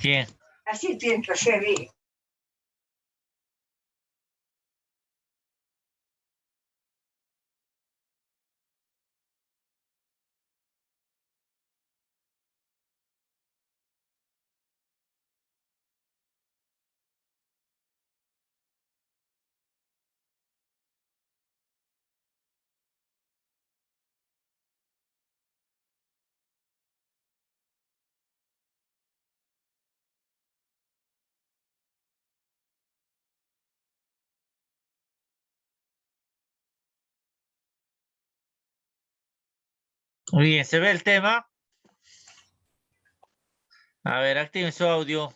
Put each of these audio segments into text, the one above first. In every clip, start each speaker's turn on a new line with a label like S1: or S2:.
S1: ¿Quién?
S2: Así tiene que ser.
S1: Muy bien, ¿se ve el tema? A ver, activen su audio.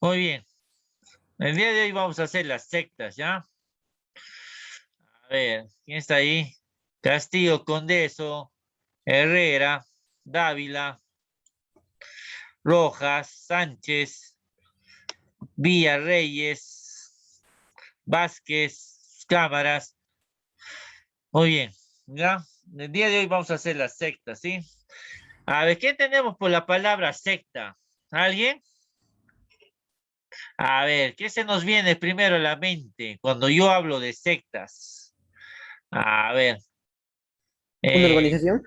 S1: Muy bien. El día de hoy vamos a hacer las sectas, ¿ya? A ver, ¿quién está ahí? Castillo, Condeso, Herrera, Dávila, Rojas, Sánchez, Villarreyes, Vázquez, Cámaras. Muy bien, ¿ya? El día de hoy vamos a hacer las sectas, ¿sí? A ver, ¿qué tenemos por la palabra secta? ¿Alguien? A ver, ¿qué se nos viene primero a la mente cuando yo hablo de sectas? A ver.
S3: ¿Una
S1: eh,
S3: organización?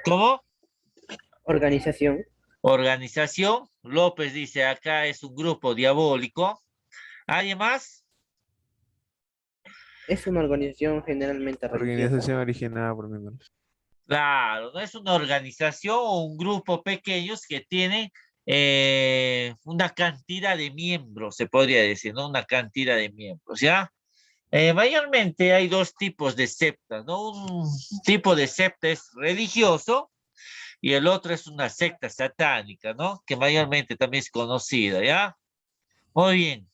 S1: ¿Cómo?
S3: Organización.
S1: Organización. López dice acá es un grupo diabólico. ¿Alguien más?
S3: Es una organización generalmente religiosa.
S4: Organización originada por miembros.
S1: Claro, no es una organización o un grupo pequeños que tienen una cantidad de miembros, se podría decir, ¿no? Una cantidad de miembros, ¿ya? Mayormente hay dos tipos de sectas, ¿no? Un tipo de secta es religioso y el otro es una secta satánica, ¿no? Que mayormente también es conocida, ¿ya? Muy bien.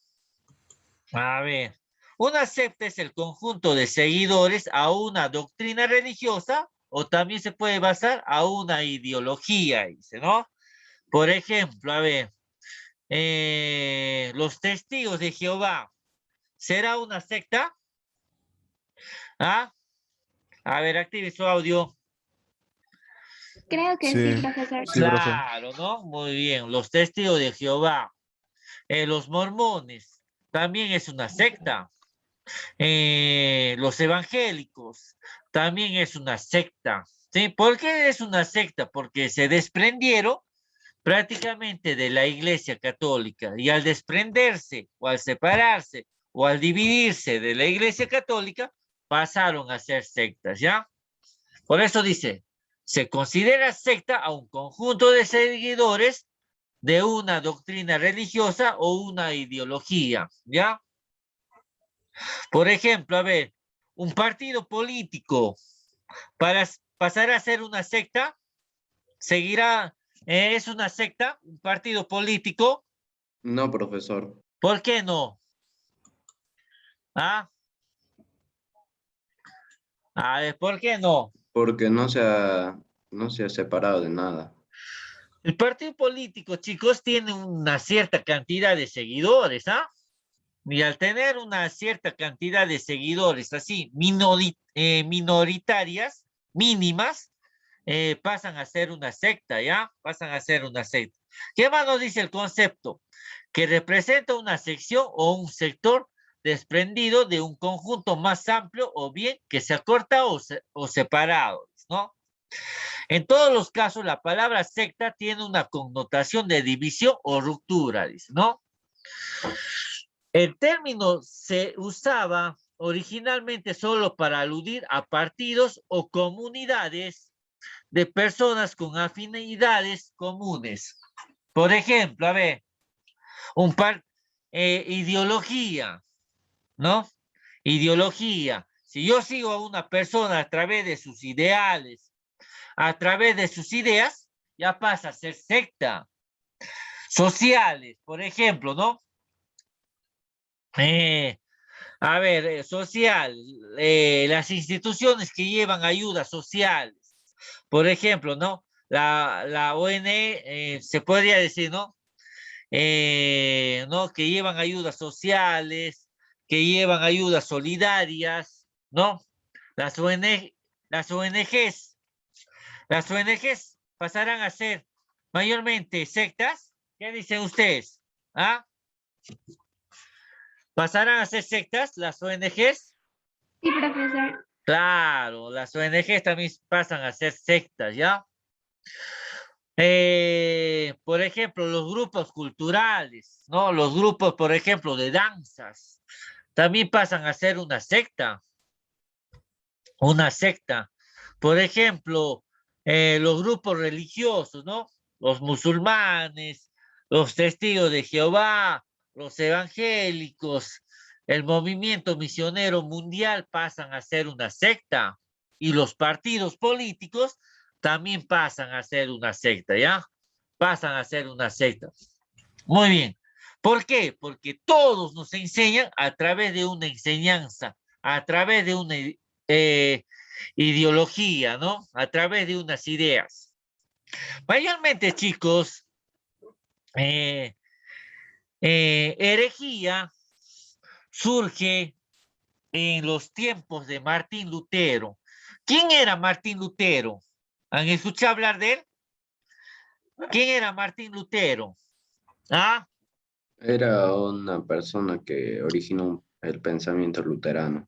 S1: A ver. Una secta es el conjunto de seguidores a una doctrina religiosa o también se puede basar a una ideología, dice, ¿no? Por ejemplo, a ver, los testigos de Jehová, ¿será una secta? ¿Ah? A ver, active su audio.
S5: Creo que sí,
S4: Sí,
S5: profesor.
S4: sí, profe.
S1: Claro, ¿no? Muy bien. Los testigos de Jehová. Los mormones también es una secta. Los evangélicos también es una secta. ¿Sí? ¿Por qué es una secta? Porque se desprendieron prácticamente de la Iglesia Católica y al desprenderse o al separarse o al dividirse de la Iglesia Católica pasaron a ser sectas, ¿ya? Por eso dice, se considera secta a un conjunto de seguidores de una doctrina religiosa o una ideología, ¿ya? Por ejemplo, a ver, un partido político para pasar a ser una secta, seguirá, es una secta, un partido político.
S6: No, profesor.
S1: ¿Por qué no? ¿Ah? A ver, ¿por qué no?
S6: Porque no se ha separado de nada.
S1: El partido político, chicos, tiene una cierta cantidad de seguidores, ¿ah? Y al tener una cierta cantidad de seguidores así minoritarias, mínimas, pasan a ser una secta, ¿ya? Pasan a ser una secta. ¿Qué más nos dice el concepto? Que representa una sección o un sector desprendido de un conjunto más amplio o bien que se acorta o separado, ¿no? En todos los casos, la palabra secta tiene una connotación de división o ruptura, dice, ¿no? El término se usaba originalmente solo para aludir a partidos o comunidades de personas con afinidades comunes. Por ejemplo, a ver, ideología, ¿no? Ideología. Si yo sigo a una persona a través de sus ideales, a través de sus ideas, ya pasa a ser secta. Sociales, por ejemplo, ¿no? A ver, social, las instituciones que llevan ayudas sociales. Por ejemplo, ¿no? La ONE, se podría decir, ¿no? ¿No? Que llevan ayudas sociales, que llevan ayudas solidarias, ¿no? Las ONG, las ONGs, las ONGs pasarán a ser mayormente sectas. ¿Qué dicen ustedes? ¿Ah? ¿Pasarán a ser sectas las ONGs?
S5: Sí, profesor.
S1: Claro, las ONGs también pasan a ser sectas, ¿ya? Por ejemplo, los grupos culturales, ¿no? Los grupos, por ejemplo, de danzas, también pasan a ser una secta, una secta. Por ejemplo, los grupos religiosos, ¿no? Los musulmanes, los testigos de Jehová, los evangélicos, el movimiento misionero mundial pasan a ser una secta y los partidos políticos también pasan a ser una secta, ¿ya? Pasan a ser una secta. Muy bien. ¿Por qué? Porque todos nos enseñan a través de una enseñanza, a través de una eh, ideología, ¿no? A través de unas ideas. Mayormente, chicos, eh, herejía surge en los tiempos de Martín Lutero. ¿Quién era Martín Lutero? ¿Han escuchado hablar de él? ¿Quién era Martín Lutero? ¿Ah?
S6: Era una persona que originó el pensamiento luterano.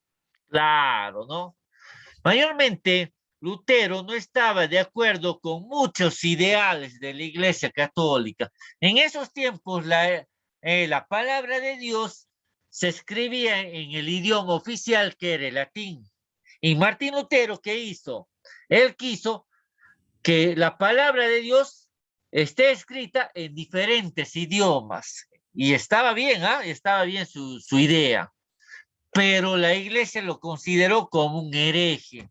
S1: Claro, ¿no? Mayormente, Lutero no estaba de acuerdo con muchos ideales de la Iglesia Católica. En esos tiempos, la palabra de Dios se escribía en el idioma oficial que era el latín. Y Martín Lutero, ¿qué hizo? Él quiso que la palabra de Dios esté escrita en diferentes idiomas. Y estaba bien, ¿ah? Estaba bien su idea. Pero la iglesia lo consideró como un hereje.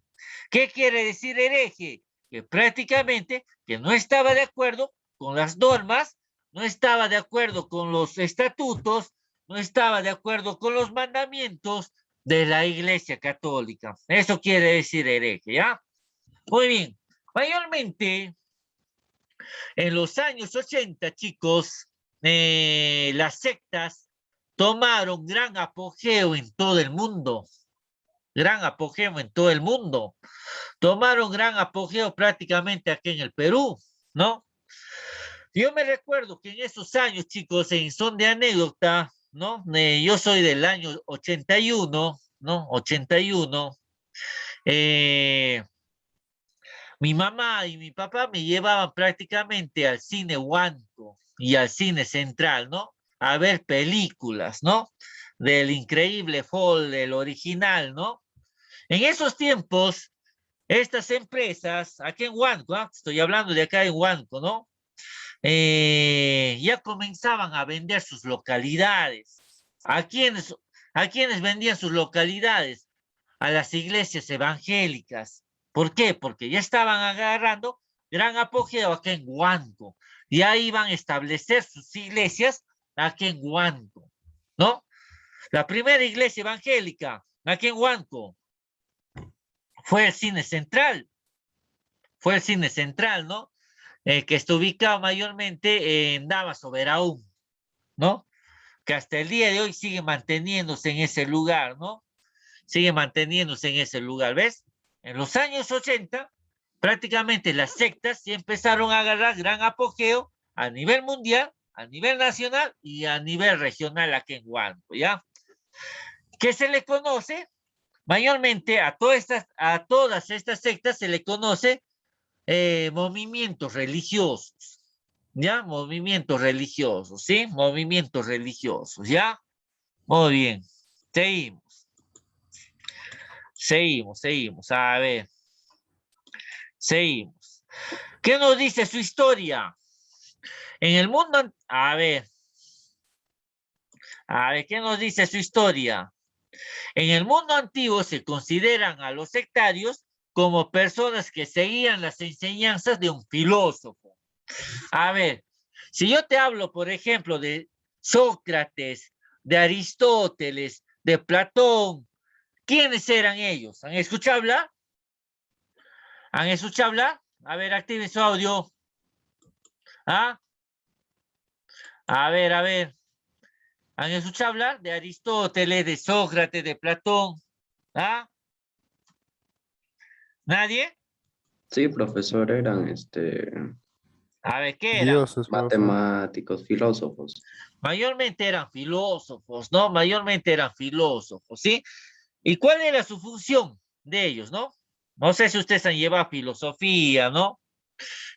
S1: ¿Qué quiere decir hereje? Que prácticamente que no estaba de acuerdo con las normas, no estaba de acuerdo con los estatutos, no estaba de acuerdo con los mandamientos de la Iglesia Católica. Eso quiere decir hereje, ¿ya? Muy bien. Mayormente en los años 80, chicos, las sectas tomaron gran apogeo en todo el mundo, gran apogeo en todo el mundo. Tomaron gran apogeo prácticamente aquí en el Perú, ¿no? Yo me recuerdo que en esos años, chicos, en son de anécdota, ¿no? Yo soy del año 81, ¿no? 81. Eh, Mi mamá y mi papá me llevaban prácticamente al cine Huanco y al cine Central, ¿no? A ver películas, ¿no? Del Increíble Hulk, del original, ¿no? En esos tiempos, estas empresas, aquí en Huanco, ¿ah? Estoy hablando de acá en Huanco, ¿no? Ya comenzaban a vender sus localidades. ¿A quiénes, a quiénes vendían sus localidades? A las iglesias evangélicas. ¿Por qué? Porque ya estaban agarrando gran apogeo aquí en Huanco. Ya iban a establecer sus iglesias aquí en Huanco, ¿no? La primera iglesia evangélica aquí en Huanco fue el Cine Central. Fue el Cine Central, ¿no? Que está ubicado mayormente en Damaso, Veraún, ¿no? Que hasta el día de hoy sigue manteniéndose en ese lugar, ¿no? Sigue manteniéndose en ese lugar, ¿ves? En los años 80, prácticamente las sectas sí empezaron a agarrar gran apogeo a nivel mundial, a nivel nacional y a nivel regional aquí en Huanco, ¿ya? ¿Qué se le conoce? Mayormente a todas estas sectas se le conoce movimientos religiosos, ¿ya? Movimientos religiosos, ¿sí? Movimientos religiosos, ¿ya? Muy bien. Seguimos. Seguimos. A ver, seguimos. ¿Qué nos dice su historia? En el mundo, a ver, ¿qué nos dice su historia? En el mundo antiguo se consideran a los sectarios como personas que seguían las enseñanzas de un filósofo. A ver, si yo te hablo, por ejemplo, de Sócrates, de Aristóteles, de Platón. ¿Quiénes eran ellos? ¿Han escuchado hablar? ¿Han escuchado hablar? A ver, activen su audio. ¿Ah? A ver, a ver. ¿Han escuchado hablar de Aristóteles, de Sócrates, de Platón? ¿Ah? ¿Nadie?
S6: Sí, profesor, eran
S1: A ver, ¿qué eran?
S2: Dioses, profe.
S6: matemáticos, filósofos.
S1: Mayormente eran filósofos, ¿no? Mayormente eran filósofos, ¿sí? ¿Y cuál era su función de ellos, no? No sé si ustedes han llevado filosofía, ¿no?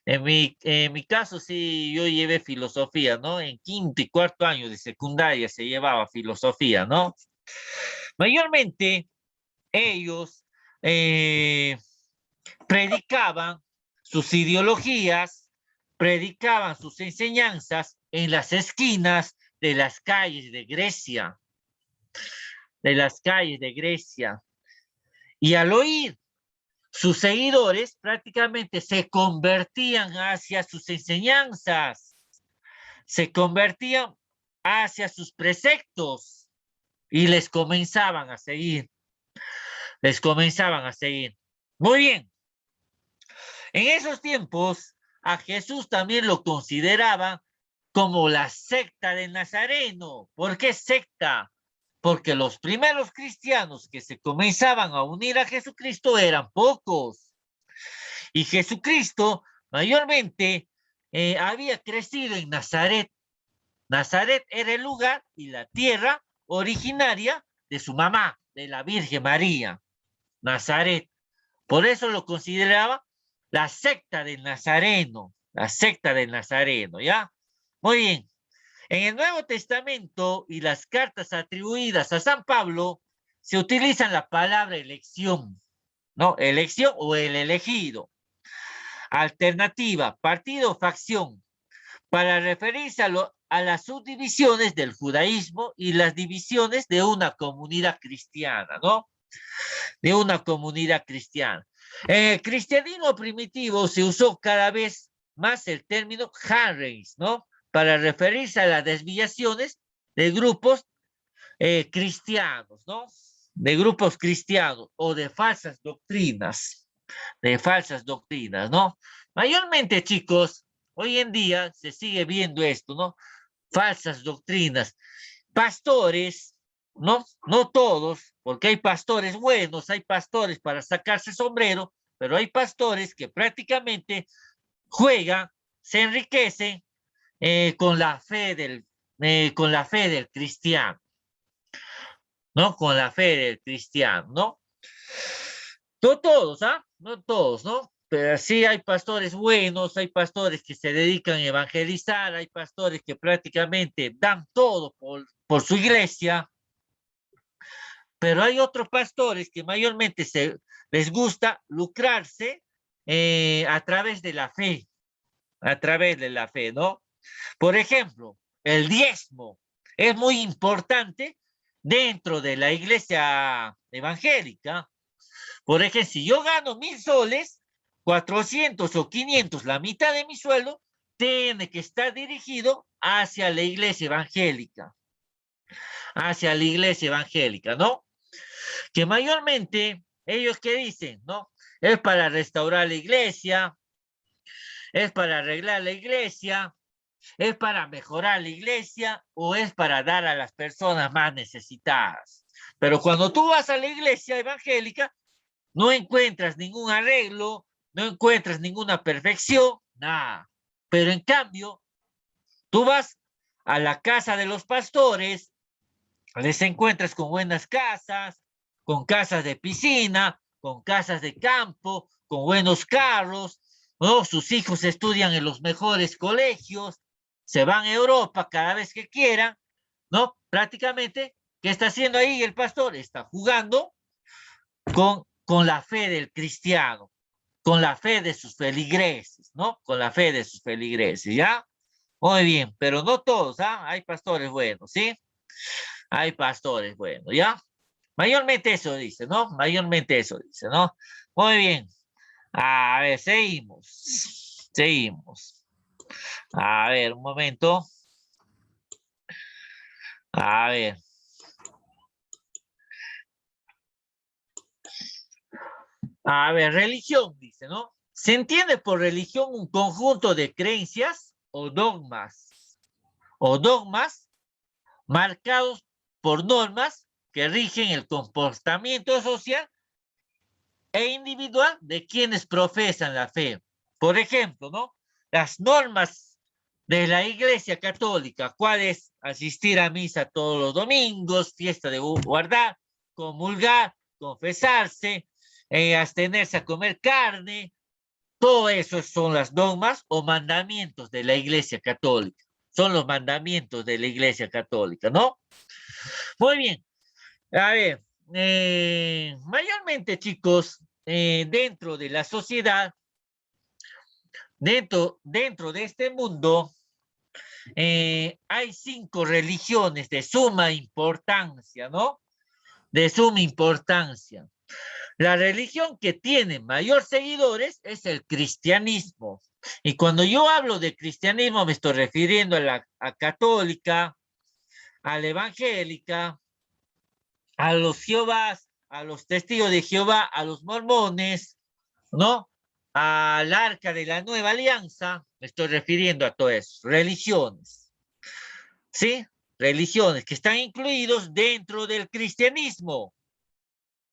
S1: En mi caso, sí, yo llevé filosofía, ¿no? En quinto y cuarto año de secundaria se llevaba filosofía, ¿no? Mayormente ellos eh, predicaban sus ideologías, predicaban sus enseñanzas en las esquinas de las calles de Grecia, de las calles de Grecia. Y al oír sus seguidores prácticamente se convertían hacia sus enseñanzas, se convertían hacia sus preceptos y les comenzaban a seguir, les comenzaban a seguir. Muy bien, en esos tiempos a Jesús también lo consideraban como la secta del Nazareno. ¿Por qué secta? Porque los primeros cristianos que se comenzaban a unir a Jesucristo eran pocos. Y Jesucristo mayormente había crecido en Nazaret. Nazaret era el lugar y la tierra originaria de su mamá, de la Virgen María. Nazaret. Por eso lo consideraba la secta del Nazareno, la secta del Nazareno, ¿ya? Muy bien. En el Nuevo Testamento y las cartas atribuidas a San Pablo se utilizan la palabra elección, ¿no? Elección o el elegido. Alternativa, partido o facción, para referirse a las subdivisiones del judaísmo y las divisiones de una comunidad cristiana, ¿no? De una comunidad cristiana. En el cristianismo primitivo se usó cada vez más el término Hanreis, ¿no? Para referirse a las desviaciones de grupos cristianos, ¿no? De grupos cristianos o de falsas doctrinas, ¿no? Mayormente, chicos, hoy en día se sigue viendo esto, ¿no? Falsas doctrinas. Pastores, ¿no? No todos, porque hay pastores buenos, hay pastores para sacarse sombrero, pero hay pastores que prácticamente juegan, se enriquecen con la fe del cristiano, ¿no? Con la fe del cristiano, ¿no? No todos, ¿ah? No todos, ¿no? Pero sí hay pastores buenos, hay pastores que se dedican a evangelizar, hay pastores que prácticamente dan todo por su iglesia, pero hay otros pastores que mayormente les gusta lucrarse a través de la fe, a través de la fe, ¿no? Por ejemplo, el diezmo es muy importante dentro de la iglesia evangélica. Por ejemplo, si yo gano 1,000 soles, 400 o 500, la mitad de mi sueldo, tiene que estar dirigido hacia la iglesia evangélica, ¿no? Que mayormente ellos que dicen, ¿no? Es para restaurar la iglesia, es para arreglar la iglesia, es para mejorar la iglesia o es para dar a las personas más necesitadas. Pero cuando tú vas a la iglesia evangélica, no encuentras ningún arreglo, no encuentras ninguna perfección, nada. Pero en cambio, tú vas a la casa de los pastores, les encuentras con buenas casas, con casas de piscina, con casas de campo, con buenos carros, ¿no? Sus hijos estudian en los mejores colegios, se van a Europa cada vez que quieran, ¿no? Prácticamente, ¿qué está haciendo ahí el pastor? Está jugando con la fe del cristiano, con la fe de sus feligreses, ¿no? Con la fe de sus feligreses, ¿ya? Muy bien, pero no todos, ¿ah? Hay pastores buenos, ¿sí? Hay pastores buenos, ¿ya? Mayormente eso dice, ¿no? Mayormente eso dice, ¿no? Muy bien. A ver, seguimos. Seguimos. A ver, un momento. A ver. A ver, religión, dice, ¿no? Se entiende por religión un conjunto de creencias o dogmas marcados por normas que rigen el comportamiento social e individual de quienes profesan la fe. Por ejemplo, ¿no? Las normas de la Iglesia Católica, ¿cuál es? Asistir a misa todos los domingos, fiesta de guardar, comulgar, confesarse, abstenerse a comer carne. Todo eso son las normas o mandamientos de la Iglesia Católica. Son los mandamientos de la Iglesia Católica, ¿no? Muy bien. A ver, mayormente, chicos, dentro de la sociedad, dentro de este mundo, hay 5 religiones de suma importancia, ¿no? De suma importancia. La religión que tiene mayor seguidores es el cristianismo. Y cuando yo hablo de cristianismo, me estoy refiriendo a la católica, a la evangélica, a los Jehovás, a los testigos de Jehová, a los mormones, ¿no? Al arca de la nueva alianza, me estoy refiriendo a todo eso, religiones, ¿sí? Religiones que están incluidos dentro del cristianismo,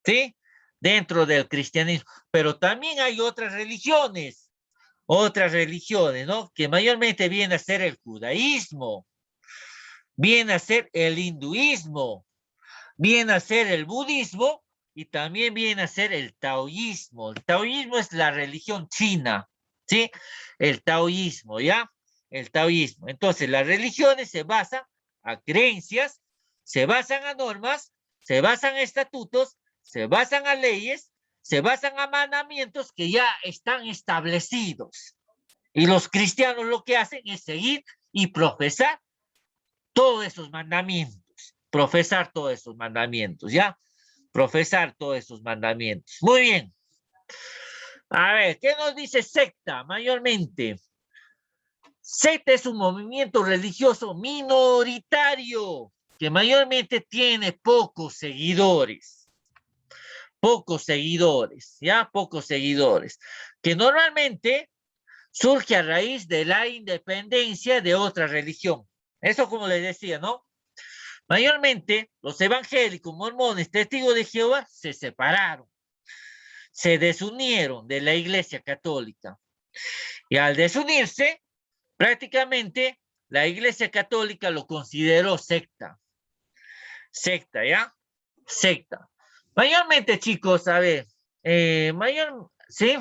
S1: ¿sí? Dentro del cristianismo, pero también hay otras religiones, ¿no? Que mayormente viene a ser el judaísmo, viene a ser el hinduismo, viene a ser el budismo y también viene a ser el taoísmo. El taoísmo es la religión china, ¿sí? El taoísmo, ¿ya? El taoísmo. Entonces, las religiones se basan a creencias, se basan a normas, se basan a estatutos, se basan a leyes, se basan a mandamientos que ya están establecidos. Y los cristianos lo que hacen es seguir y profesar todos esos mandamientos, profesar todos esos mandamientos, ¿ya? Profesar todos esos mandamientos. Muy bien. A ver, ¿qué nos dice secta mayormente? Secta es un movimiento religioso minoritario que mayormente tiene pocos seguidores, ¿ya? Pocos seguidores, que normalmente surge a raíz de la independencia de otra religión. Eso como les decía, ¿no? Mayormente, los evangélicos, mormones, testigos de Jehová se separaron, se desunieron de la Iglesia Católica. Y al desunirse, prácticamente la Iglesia Católica lo consideró secta. Secta, ¿ya? Secta. Mayormente, chicos, a ver, ¿sí?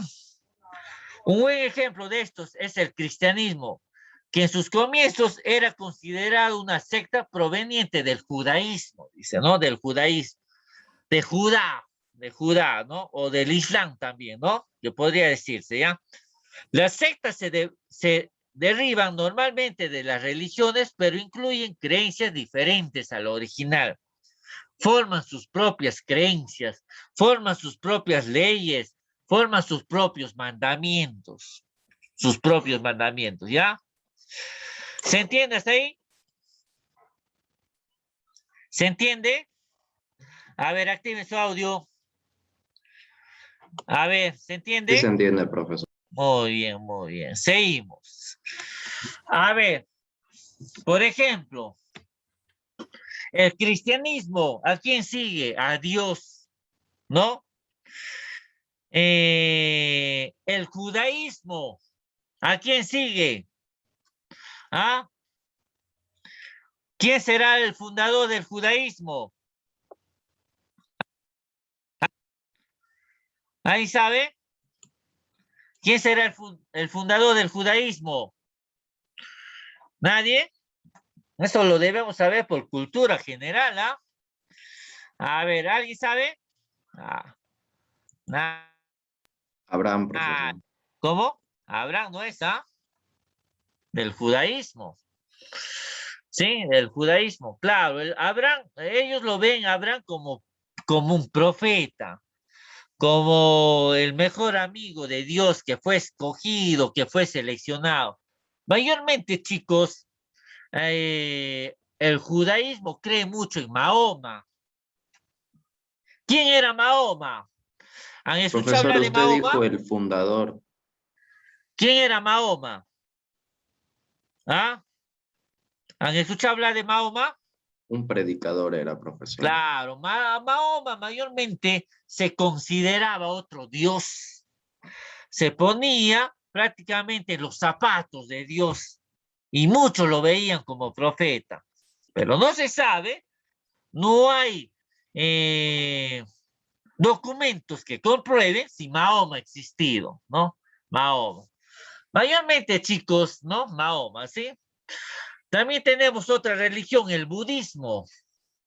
S1: Un buen ejemplo de estos es el cristianismo, que en sus comienzos era considerado una secta proveniente del judaísmo, dice, ¿no? Del judaísmo, de Judá, ¿no? O del Islam también, ¿no? Que podría decirse, ¿ya? Las sectas se derivan normalmente de las religiones, pero incluyen creencias diferentes a lo original. Forman sus propias creencias, forman sus propias leyes, forman sus propios mandamientos, ¿ya? ¿Se entiende hasta ahí? ¿Se entiende? A ver, activen su audio. A ver, ¿se entiende?
S6: Sí se entiende, profesor.
S1: Muy bien, muy bien. Seguimos. A ver, por ejemplo, el cristianismo, ¿a quién sigue? A Dios, ¿no? El judaísmo, ¿a quién sigue? ¿Ah? ¿Quién será el fundador del judaísmo? ¿Ahí sabe? ¿Quién será el fundador del judaísmo? ¿Nadie? Eso lo debemos saber por cultura general, ¿ah? A ver, ¿alguien sabe?
S6: Abraham, profesor.
S1: ¿Cómo? Abraham no es, ¿ah? Del judaísmo. Sí, del judaísmo, claro. Abraham, ellos lo ven a Abraham como un profeta, como el mejor amigo de Dios que fue escogido, que fue seleccionado. Mayormente, chicos, el judaísmo cree mucho en Mahoma. ¿Quién era Mahoma? ¿Han escuchado
S6: Profesor,
S1: hablar de
S6: usted dijo
S1: Mahoma?
S6: el fundador.
S1: ¿Quién era Mahoma? ¿Ah? ¿Han escuchado hablar de Mahoma?
S6: Un predicador era, profesor.
S1: Claro, Mahoma mayormente se consideraba otro Dios. Se ponía prácticamente los zapatos de Dios y muchos lo veían como profeta. Pero no se sabe, no hay documentos que comprueben si Mahoma ha existido, ¿no? Mahoma. Mayormente, chicos, ¿no? Mahoma, ¿sí? También tenemos otra religión, el budismo.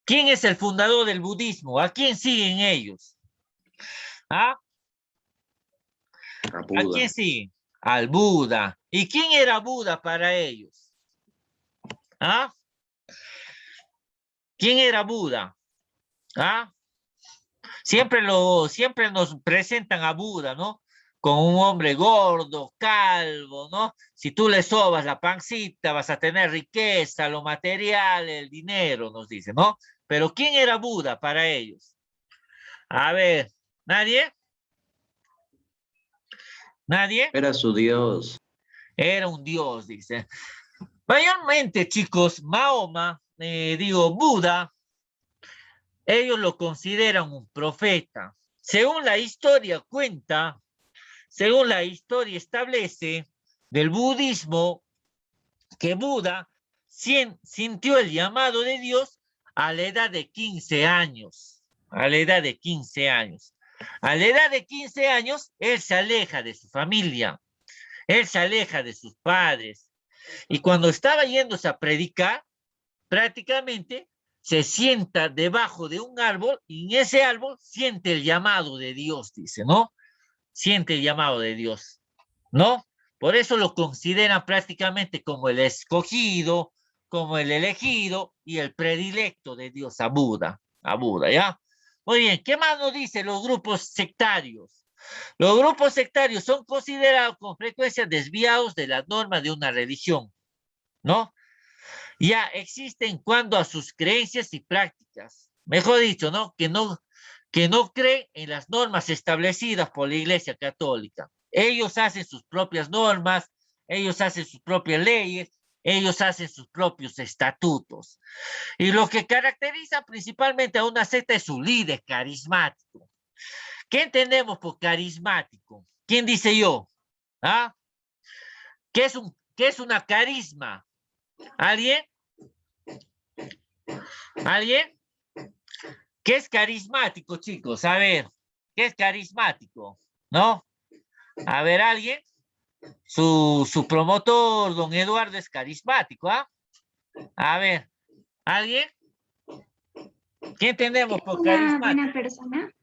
S1: ¿Quién es el fundador del budismo? ¿A quién siguen ellos? ¿Ah?
S6: A
S1: ¿A quién
S6: Buda.
S1: siguen? Al Buda. ¿Y quién era Buda para ellos? ¿Ah? ¿Quién era Buda? ¿Ah? Siempre nos presentan a Buda, ¿no? Con un hombre gordo, calvo, ¿no? Si tú le sobas la pancita, vas a tener riqueza, lo material, el dinero, nos dice, ¿no? Pero ¿quién era Buda para ellos? A ver, ¿nadie? ¿Nadie?
S6: Era su Dios.
S1: Era un dios, dice. Mayormente, chicos, Mahoma, Buda, ellos lo consideran un profeta. Según la historia cuenta, según la historia establece del budismo, que Buda sintió el llamado de Dios a la edad de 15 años. A la edad de 15 años. A la edad de 15 años, él se aleja de su familia, él se aleja de sus padres. Y cuando estaba yéndose a predicar, prácticamente se sienta debajo de un árbol y en ese árbol siente el llamado de Dios, dice, ¿no? Siente el llamado de Dios, ¿no? Por eso lo consideran prácticamente como el escogido, como el elegido y el predilecto de Dios, a Buda, ¿ya? Muy bien, ¿qué más nos dicen los grupos sectarios? Los grupos sectarios son considerados con frecuencia desviados de las normas de una religión, ¿no? Ya existen en cuanto a sus creencias y prácticas. Mejor dicho, ¿no? Que no creen en las normas establecidas por la Iglesia Católica. Ellos hacen sus propias normas, ellos hacen sus propias leyes, ellos hacen sus propios estatutos. Y lo que caracteriza principalmente a una secta es su líder carismático. ¿Qué entendemos por carismático? ¿Quién dice yo? ¿Ah? ¿Qué es una carisma? ¿Alguien? ¿Alguien? ¿Qué es carismático, chicos? A ver, ¿qué es carismático? ¿No? A ver, ¿alguien? Su promotor, don Eduardo, es carismático, ¿ah? A ver, ¿alguien? ¿Qué entendemos por
S5: Una
S1: carismático?
S5: buena persona.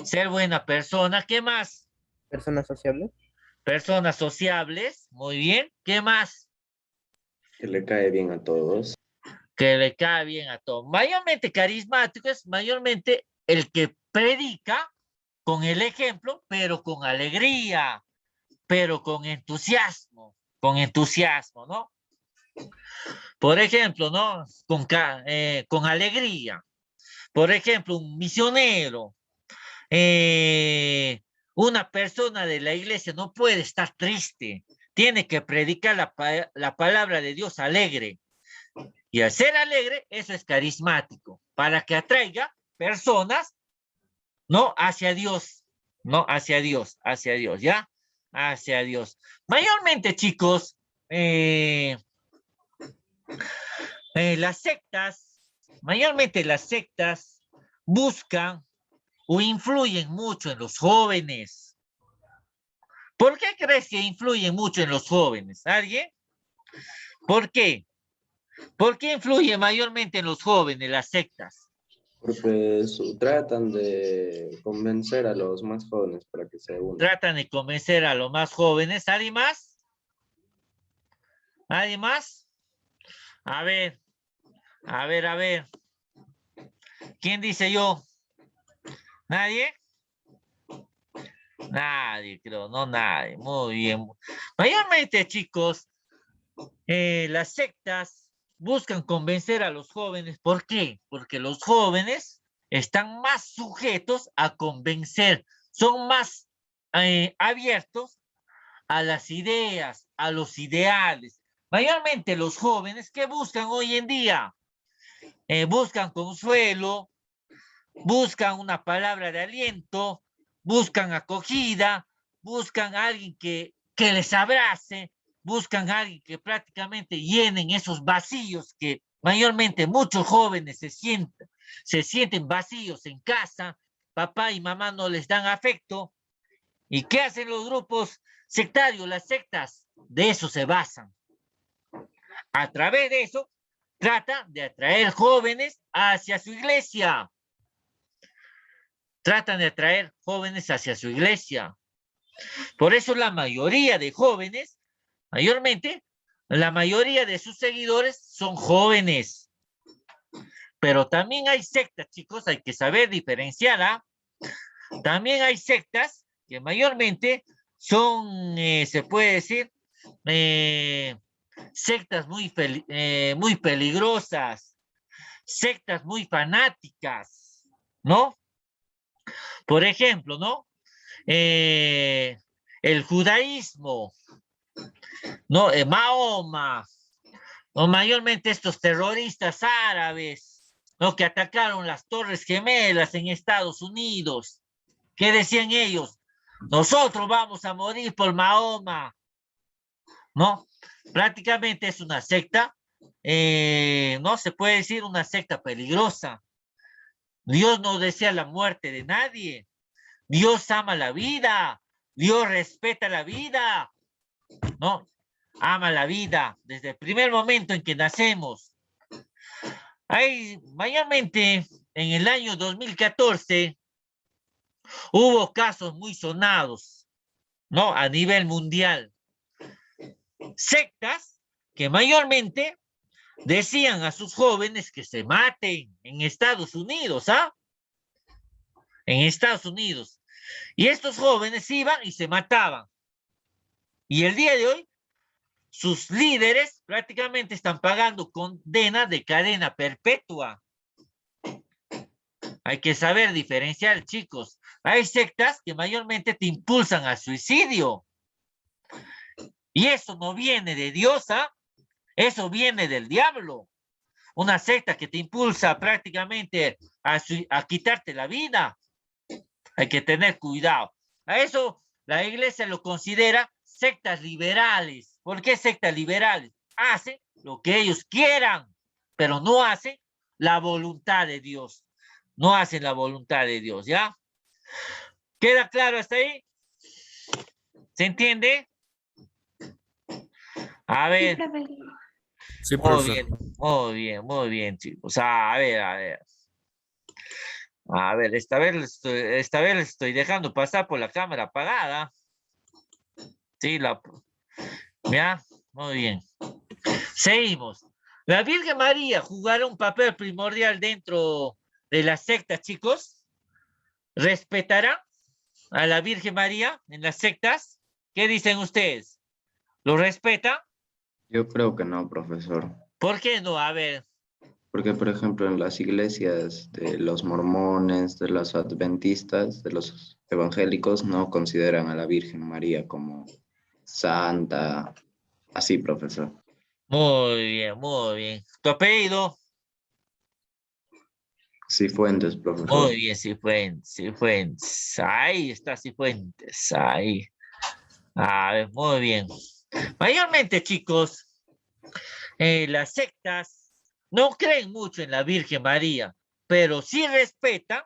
S1: Ser buena persona. ¿Qué más?
S3: Personas sociables.
S1: Personas sociables. Muy bien. ¿Qué más?
S6: Que le cae bien a todos.
S1: Que le cae bien a todos. Mayormente carismático es mayormente el que predica con el ejemplo, pero con alegría, pero con entusiasmo, ¿no? Por ejemplo, ¿no? Con alegría. Por ejemplo, un misionero, una persona de la iglesia no puede estar triste, tiene que predicar la palabra de Dios alegre. Y al ser alegre, eso es carismático, para que atraiga personas, no hacia Dios, no hacia Dios, ¿ya? Hacia Dios. Mayormente, chicos, mayormente las sectas buscan o influyen mucho en los jóvenes. ¿Por qué crees que influyen mucho en los jóvenes? ¿Alguien? ¿Por qué? ¿Por qué influye mayormente en los jóvenes las sectas?
S6: Porque tratan de convencer a los más jóvenes para que se unan.
S1: Tratan de convencer a los más jóvenes. ¿Alguien más? ¿Alguien más? A ver. ¿Quién dice yo? ¿Nadie? Nadie, creo, no nadie. Muy bien. Mayormente, chicos, las sectas buscan convencer a los jóvenes. ¿Por qué? Porque los jóvenes están más sujetos a convencer son más abiertos a las ideas, a los ideales. Mayormente los jóvenes que buscan hoy en día, buscan consuelo, buscan una palabra de aliento, buscan acogida, buscan a alguien que les abrace, buscan a alguien que prácticamente llenen esos vacíos que mayormente muchos jóvenes se sienten vacíos en casa, papá y mamá no les dan afecto. ¿Y qué hacen los grupos sectarios, las sectas? De eso se basan. A través de eso, tratan de atraer jóvenes hacia su iglesia. Tratan de atraer jóvenes hacia su iglesia. Por eso la mayoría de jóvenes, mayormente, la mayoría de sus seguidores son jóvenes. Pero también hay sectas, chicos, hay que saber diferenciar, ¿ah? También hay sectas que mayormente son, se puede decir, sectas muy peligrosas, sectas muy fanáticas, ¿no? Por ejemplo, ¿no? El judaísmo, ¿no? Mahoma, o mayormente estos terroristas árabes, ¿no? Que atacaron las Torres Gemelas en Estados Unidos. ¿Qué decían ellos? Nosotros vamos a morir por Mahoma, ¿no? Prácticamente es una secta, no se puede decir una secta peligrosa. Dios no desea la muerte de nadie. Dios ama la vida. Dios respeta la vida, ¿no? Ama la vida desde el primer momento en que nacemos. Hay, mayormente en el año 2014 hubo casos muy sonados, ¿no? A nivel mundial. Sectas que mayormente decían a sus jóvenes que se maten en Estados Unidos, ¿ah? En Estados Unidos. Y estos jóvenes iban y se mataban. Y el día de hoy, sus líderes prácticamente están pagando condena de cadena perpetua. Hay que saber diferenciar, chicos. Hay sectas que mayormente te impulsan al suicidio. Y eso no viene de Dios, ¿ah? Eso viene del diablo. Una secta que te impulsa prácticamente a quitarte la vida. Hay que tener cuidado. A eso la iglesia lo considera sectas liberales. ¿Por qué sectas liberales? Hacen lo que ellos quieran, pero no hacen la voluntad de Dios. No hacen la voluntad de Dios, ¿ya? ¿Queda claro hasta ahí? ¿Se entiende? A
S5: Sí,
S1: ver.
S5: profesor.
S2: Sí,
S1: Muy
S2: profesor.
S1: bien, muy bien, chicos. A ver, a ver. A ver, esta vez les estoy dejando pasar por la cámara apagada. Sí, ya, muy bien. Seguimos. La Virgen María jugará un papel primordial dentro de la secta, chicos. ¿Respetará a la Virgen María en las sectas? ¿Qué dicen ustedes? ¿Lo respeta?
S6: Yo creo que no, profesor.
S1: ¿Por qué no? A ver.
S6: Porque, por ejemplo, en las iglesias de los mormones, de los adventistas, de los evangélicos, no consideran a la Virgen María como santa. Así, profesor.
S1: Muy bien, muy bien. ¿Tu apellido?
S6: Cifuentes, profesor.
S1: Muy bien, Cifuentes, Cifuentes. Ahí está Cifuentes, ahí. A ver, muy bien. Mayormente, chicos, las sectas no creen mucho en la Virgen María, pero sí respetan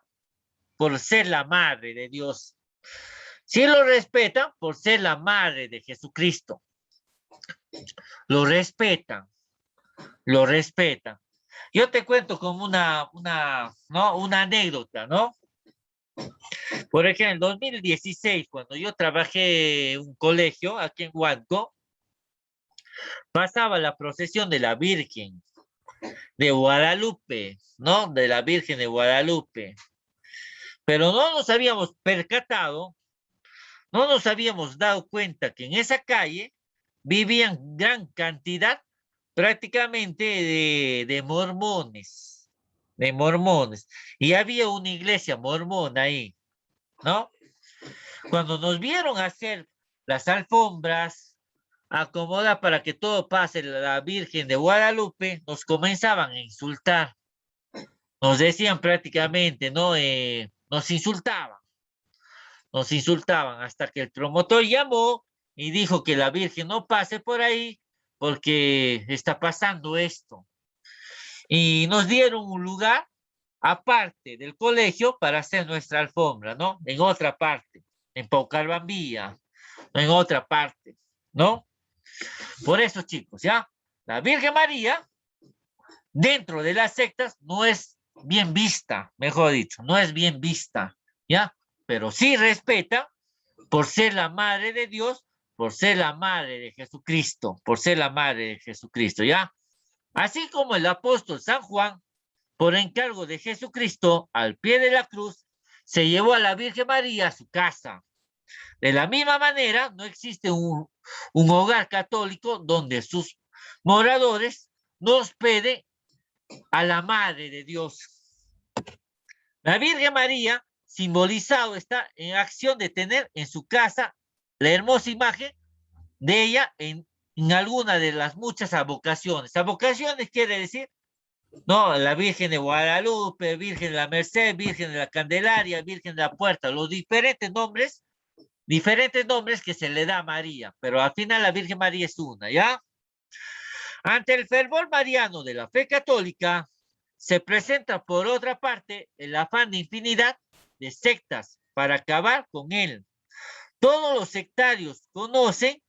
S1: por ser la madre de Dios. Sí lo respetan por ser la madre de Jesucristo. Lo respetan, lo respetan. Yo te cuento como ¿no? Una anécdota, ¿no? Por ejemplo, en 2016, cuando yo trabajé en un colegio aquí en Huasco, pasaba la procesión de la Virgen de Guadalupe, ¿no? De la Virgen de Guadalupe. Pero no nos habíamos percatado, no nos habíamos dado cuenta que en esa calle vivían gran cantidad prácticamente de mormones, y había una iglesia mormona ahí, ¿no? Cuando nos vieron hacer las alfombras, acomodar para que todo pase la Virgen de Guadalupe, nos comenzaban a insultar. Nos decían prácticamente, ¿no? Nos insultaban hasta que el promotor llamó y dijo que la Virgen no pase por ahí porque está pasando esto. Y nos dieron un lugar aparte del colegio para hacer nuestra alfombra, ¿no? En otra parte, en Paucarbambía, en otra parte, ¿no? Por eso, chicos, ¿ya? La Virgen María, dentro de las sectas, no es bien vista, mejor dicho, no es bien vista, ¿ya? Pero sí respeta por ser la madre de Dios, por ser la madre de Jesucristo, por ser la madre de Jesucristo, ¿ya? Así como el apóstol San Juan, por encargo de Jesucristo, al pie de la cruz, se llevó a la Virgen María a su casa. De la misma manera, no existe un hogar católico donde sus moradores no hospeden a la Madre de Dios. La Virgen María, simbolizado está en acción de tener en su casa la hermosa imagen de ella en alguna de las muchas advocaciones. Advocaciones quiere decir, no, la Virgen de Guadalupe, Virgen de la Merced, Virgen de la Candelaria, Virgen de la Puerta, los diferentes nombres que se le da a María, pero al final la Virgen María es una, ¿ya? Ante el fervor mariano de la fe católica, se presenta por otra parte el afán de infinidad de sectas para acabar con él. Todos los sectarios conocen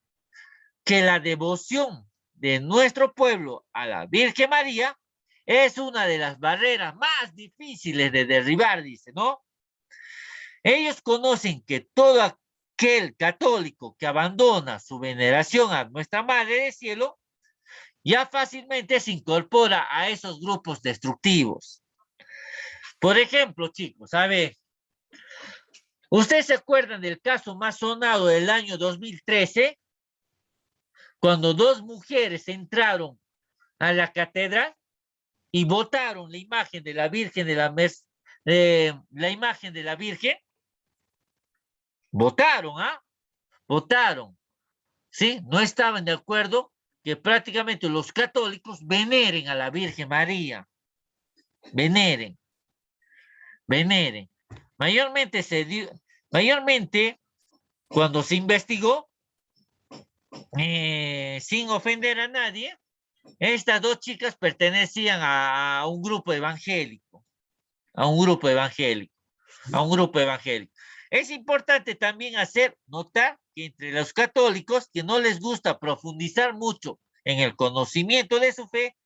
S1: que la devoción de nuestro pueblo a la Virgen María es una de las barreras más difíciles de derribar, dice, ¿no? Ellos conocen que todo aquel católico que abandona su veneración a nuestra Madre del Cielo ya fácilmente se incorpora a esos grupos destructivos. Por ejemplo, chicos, a ver, ¿ustedes se acuerdan del caso más sonado del año 2013? Cuando dos mujeres entraron a la catedral y botaron la imagen de la Virgen de la imagen de la Virgen. Votaron, ¿ah? Votaron, ¿sí? No estaban de acuerdo que prácticamente los católicos veneren a la Virgen María. Veneren. Mayormente, cuando se investigó, sin ofender a nadie, estas dos chicas pertenecían a un grupo evangélico, a un grupo evangélico. Es importante también hacer notar que entre los católicos que no les gusta profundizar mucho en el conocimiento de su fe,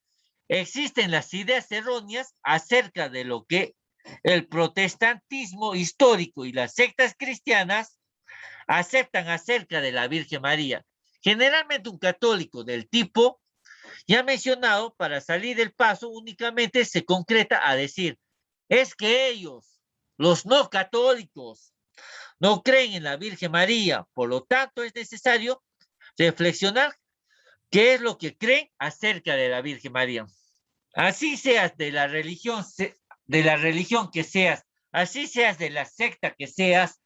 S1: existen las ideas erróneas acerca de lo que el protestantismo histórico y las sectas cristianas aceptan acerca de la Virgen María. Generalmente un católico del tipo ya mencionado, para salir del paso, únicamente se concreta a decir, es que ellos, los no católicos, no creen en la Virgen María, por lo tanto es necesario reflexionar qué es lo que creen acerca de la Virgen María. Así seas de la religión que seas, así seas de la secta que seas,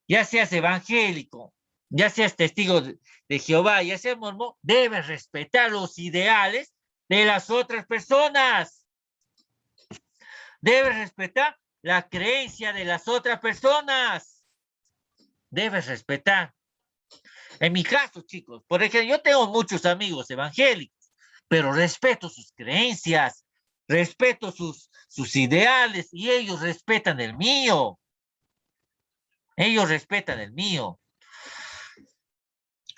S1: ya seas evangélico, ya seas testigo de Jehová, ya seas mormón, debes respetar los ideales de las otras personas. Debes respetar la creencia de las otras personas. Debes respetar. En mi caso, chicos, por ejemplo, yo tengo muchos amigos evangélicos, pero respeto sus creencias, respeto sus ideales y ellos respetan el mío. Ellos respetan el mío.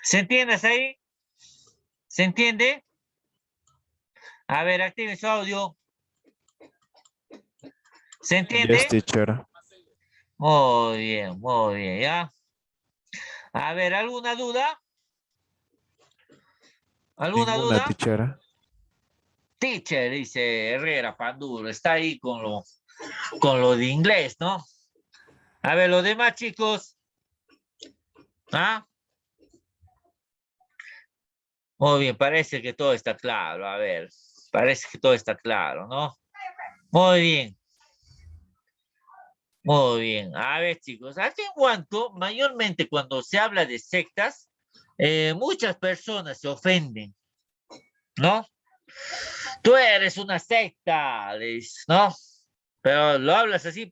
S1: ¿Se entiende hasta ahí? ¿Se entiende? A ver, activen su audio. ¿Se entiende?
S2: Yes, teacher.
S1: Muy bien, ¿ya? A ver, ¿alguna duda? ¿Alguna
S2: Ninguna,
S1: duda?
S2: teacher.
S1: Teacher, dice Herrera Panduro, está ahí con lo de inglés, ¿no? A ver, los demás chicos. ¿Ah? Muy bien, parece que todo está claro. A ver, parece que todo está claro, ¿no? Muy bien. Muy bien. A ver, chicos, aquí en Huanco, mayormente cuando se habla de sectas, muchas personas se ofenden, ¿no? Tú eres una secta, ¿no? Pero lo hablas así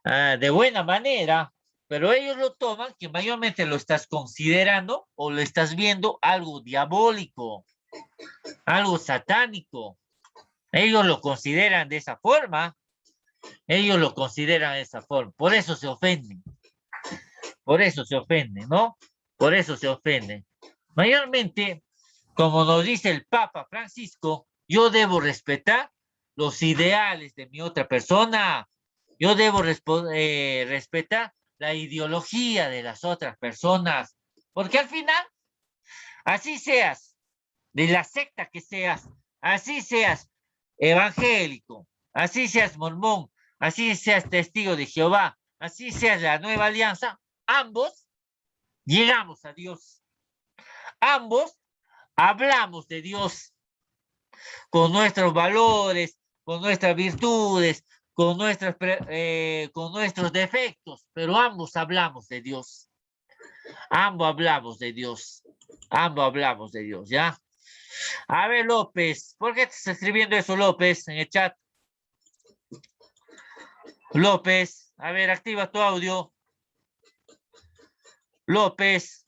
S1: de buena manera, pero ellos lo toman que mayormente lo estás considerando o lo estás viendo algo diabólico, algo satánico. Ellos lo consideran de esa forma, ellos lo consideran de esa forma, por eso se ofenden, ¿no? Por eso se ofenden. Mayormente, como nos dice el Papa Francisco, yo debo respetar los ideales de mi otra persona, yo debo respetar la ideología de las otras personas, porque al final, así seas, de la secta que seas, así seas evangélico, así seas mormón, así seas testigo de Jehová, así seas la nueva alianza, ambos llegamos a Dios, ambos hablamos de Dios con nuestros valores, con nuestras virtudes, con nuestros defectos, pero ambos hablamos de Dios. Ambos hablamos de Dios. Ambos hablamos de Dios, ¿ya? A ver, López, ¿por qué te estás escribiendo eso, López, en el chat? López, a ver, activa tu audio. López.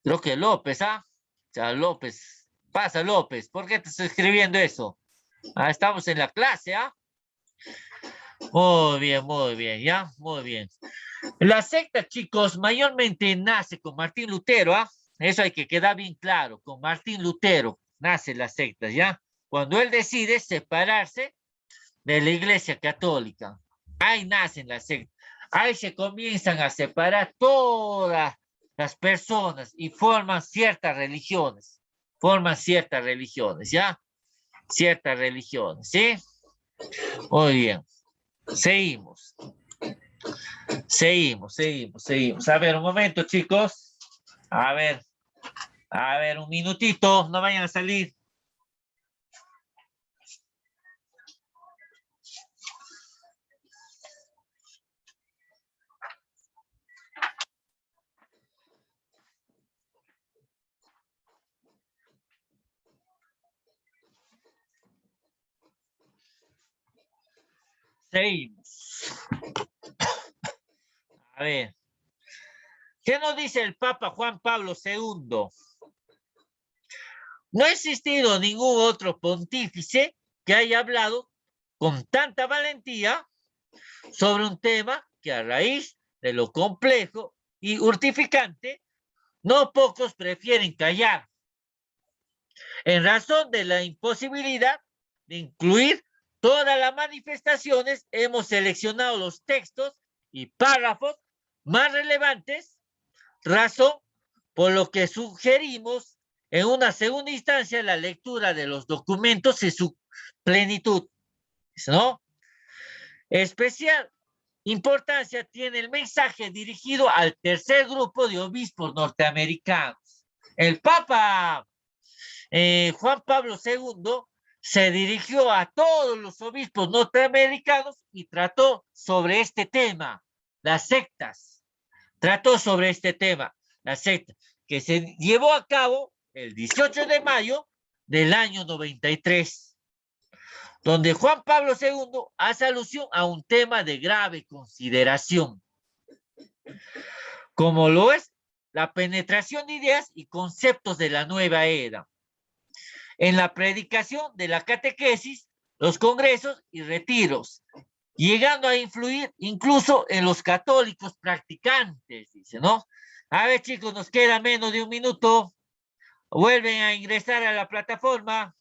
S1: Creo que López, ¿ah? O sea, López. Pasa, López, ¿por qué te estás escribiendo eso? Ah, estamos en la clase, ¿ah? Muy bien, ya, muy bien. La secta, chicos, mayormente nace con Martín Lutero, ¿ah? Eso hay que quedar bien claro. Con Martín Lutero nace la secta, ¿ya? Cuando él decide separarse de la Iglesia Católica. Ahí nacen las sectas. Ahí se comienzan a separar todas las personas y forman ciertas religiones. Forman ciertas religiones, ¿ya? Ciertas religiones, ¿sí? Muy bien. Seguimos. Seguimos. A ver, un momento, chicos. A ver, un minutito. No vayan a salir. Seguimos. A ver. ¿Qué nos dice el Papa Juan Pablo II? No ha existido ningún otro pontífice que haya hablado con tanta valentía sobre un tema que a raíz de lo complejo y urtificante, no pocos prefieren callar, en razón de la imposibilidad de incluir todas las manifestaciones. Hemos seleccionado los textos y párrafos más relevantes, razón por lo que sugerimos en una segunda instancia la lectura de los documentos en su plenitud, ¿no? Especial importancia tiene el mensaje dirigido al tercer grupo de obispos norteamericanos. El Papa Juan Pablo II se dirigió a todos los obispos norteamericanos y trató sobre este tema, las sectas. Trató sobre este tema, las sectas, que se llevó a cabo el 18 de mayo del año 93, donde Juan Pablo II hace alusión a un tema de grave consideración, como lo es la penetración de ideas y conceptos de la nueva era en la predicación de la catequesis, los congresos y retiros, llegando a influir incluso en los católicos practicantes, dice, ¿no? A ver, chicos, nos queda menos de un minuto. Vuelven a ingresar a la plataforma.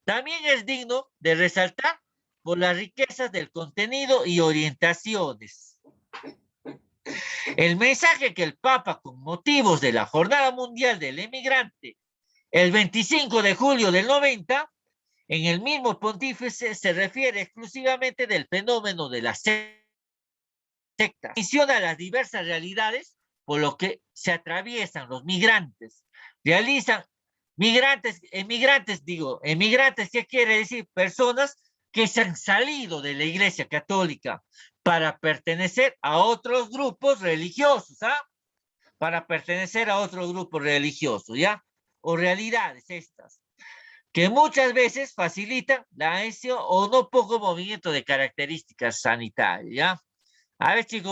S1: También es digno de resaltar por las riquezas del contenido y orientaciones. El mensaje que el Papa, con motivos de la Jornada Mundial del Emigrante, el 25 de julio del 90, en el mismo pontífice se refiere exclusivamente del fenómeno de las sectas. Menciona las diversas realidades por lo que se atraviesan los migrantes. Realizan emigrantes, ¿qué quiere decir? Personas que se han salido de la Iglesia Católica para pertenecer a otros grupos religiosos, ¿ah? Para pertenecer a otros grupos religiosos, ¿ya? O realidades estas, que muchas veces facilitan la adhesión o no poco movimiento de características sanitarias, ¿ya? A ver, chicos.